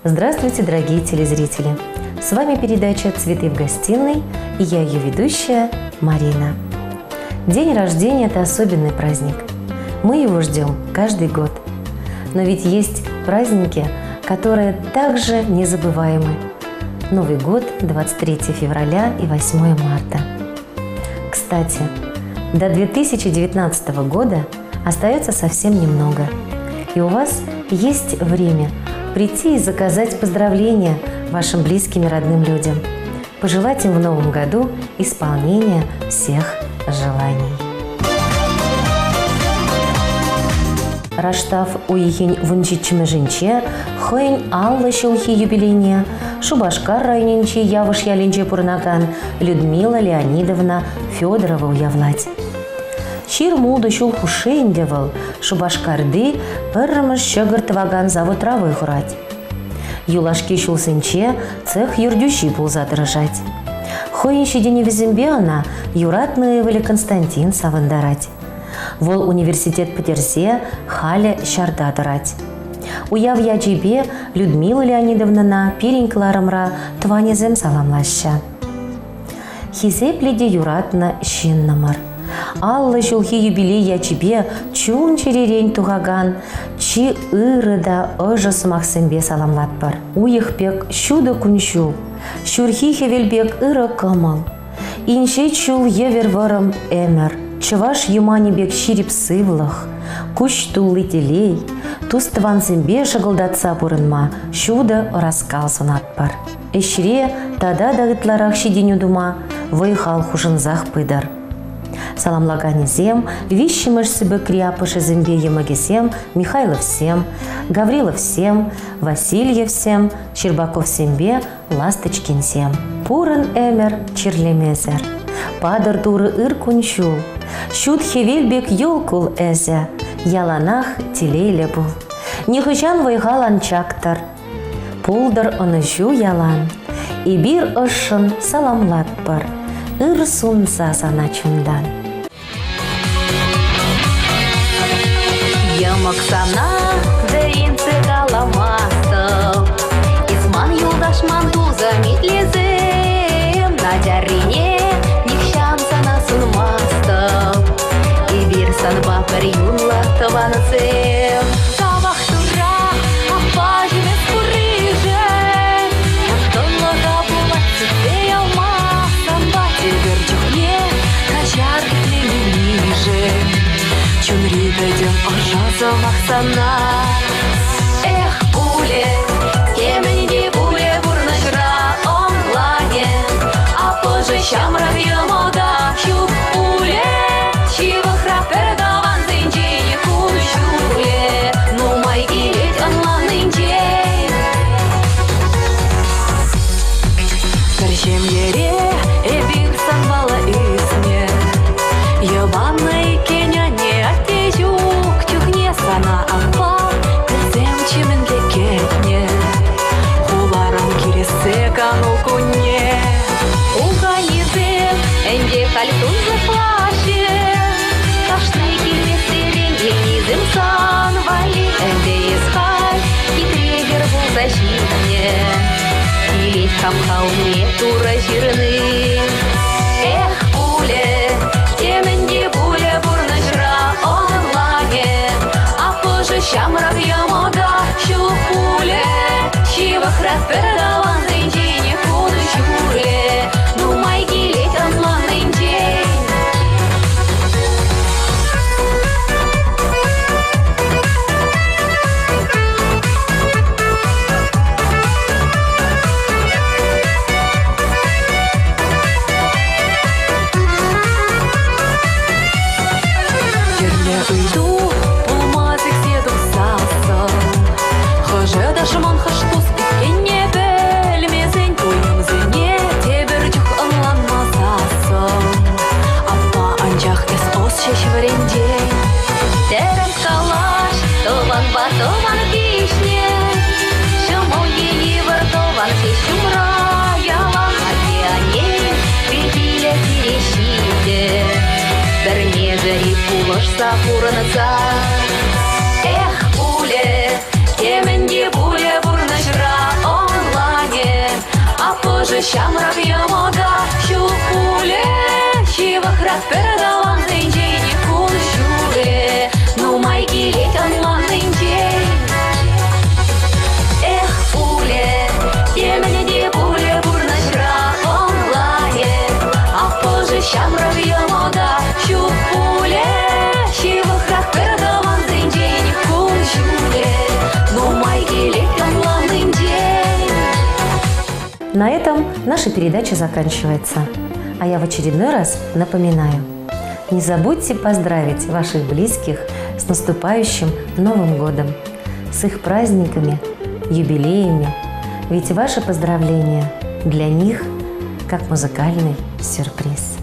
Здравствуйте, дорогие телезрители! С вами передача «Цветы в гостиной» и я ее ведущая Марина. День рождения – это особенный праздник. Мы его ждем каждый год. Но ведь есть праздники, которые также незабываемы. Новый год, 23 февраля и 8 марта. Кстати, до 2019 года остается совсем немного. И у вас есть время прийти и заказать поздравления вашим близким и родным людям. Пожелать им в новом году исполнения всех желаний. Раштав уихень вунчичме женче, хойн аллы шулхи юбилейне, Шубашкар районенче явыш ялинче пурнаган Людмила Леонидовна Федорова уявлать. Шир мулды шул хушендевал, Шубашкарды пыррымыш щыгыртываган завод травы хурать. Юлашки шулсенче цех юрдющий пулза дырыжать. Хойнши деневизембе она юратные вали Константин савандарать. Вол университет петерсе халя щарда дырать. Уяв яджибе Людмила Леонидовна на пиренькларымра тванезем саламлаща. Хизеп леде юратна щиннымыр. Аллы жулхи юбилей ячибе чун черерень тугаган, чи ырыда ыжыс махсембе саламлатпар. Уйыхпек щуда кунчул, щурхи хевелбек ыры кымыл. Инше чул евер варым эмер, чываш юманибек ширип сывлых, куш туллы телей, тустванзембе шагылдатса пурынма, щуда раскал сонатпар. Эшре тада дагытларах шиденю дума, выйхал хужынзах пыдар. Саламлаганезем, вищимыш себе кряпыши зембе емагесем, Михайловсем, Гавриловсем, Васильевсем, Щербаковсембе, Ласточкинсем. Пурын эмер чирлемезер, падыр туры ыр кунчул, щут хевельбек ёлкул эзе, яланах телейле бул. Нихыжан вайгалан чактар, пулдыр оныжу ялан, и бир ышын саламлатпар, ыр сунса саначундан. Ямаксана деринце каламастов, Исман юлдашман туза митлезем, Надярине нихшам сана сунмастов, И бир санба пер юнла таванцем. Кавах тура, апажиме скурыже, Антонлага булат цепе ялма, Самбатель верчухне, Качар ниже. Чунри дойдем ожаза махсана. Эх, пуле, темени пуле бурнажра онлане, А позже щамрав ямода щуп пуле, Чива храпер даван зинчине кунчуле, Ну май гилет онланын день. Скорчем ере, эбир санвала исне, Ябанный кеня не отежук, Тюхне сана ампа, Кызем чименге кетне, Хуларам киресе канул кунне. Уханизем, энде хальтун заплаще, Кашны кирместерен енизем сан вали, Энде исхай, хитрегер был защитне, Илить камхауне тура жирны. Эх, пуле, теменде пуле бурнажра онлане, А позже щамрав ямода щу пуле, Чива храпер даван зинчине кунчуле, Ну май гилет онланын день. Уйду, улмазик седу саса, Хоже дашман хаштус искенне бельмезень, Туем зене тебердюх онлан мазаса, Аппа анчах эс ос шешварендень. Терем калаш, тован батован кишне, Шумой ени вартован сещумра, Ялан океане, Прибиле терешите, Бернезери пулашса пураныца. Эх, пуле, теменде пуле бурнажра Шамравья мода, щупуле, щивахрат передаван день куншуле, ну майки летят манный день. Эх, пуле, емени де пуле, бурнашра онлайн, а позже шамравья мода, щупуле, щивахрат передаван день куншуле, ну майки летят манный день. На этом наша передача заканчивается. А я в очередной раз напоминаю, не забудьте поздравить ваших близких с наступающим Новым годом, с их праздниками, юбилеями, ведь ваши поздравления для них как музыкальный сюрприз.